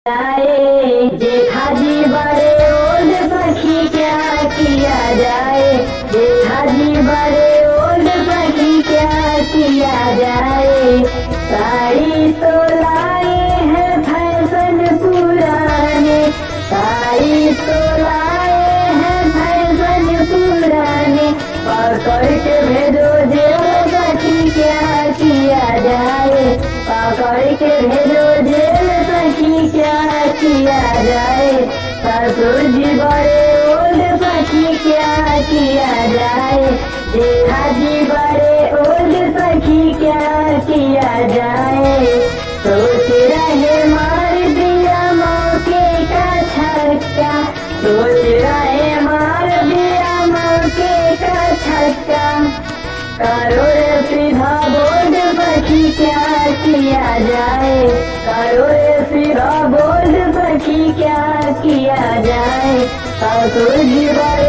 जाए जेठा जी बड़े ओल्ड सखी क्या किया जाए। जेठा जी बड़े ओल्ड सखी क्या किया जाए। साड़ी तो लाए हैं फैशन पुराने। साड़ी तो लाए हैं फैशन पुराने। पकड़ के भेजो जेल सखी क्या किया जाए। पकड़ के भेजो जेल सखी क्या किया जाए। ससुर जी बड़े ओल्ड सखी क्या किया जाए। जेठा जी बड़े ओल्ड सखी क्या किया जाए। सोच रहे मार दिया मौके का छक्का। सोच रहे मार दिया मौके का छक्का। करो रे सीधा बोल सखी क्या किया जाए। करो रे सीधा बोल सखी क्या किया जाए। ससुर जी बड़े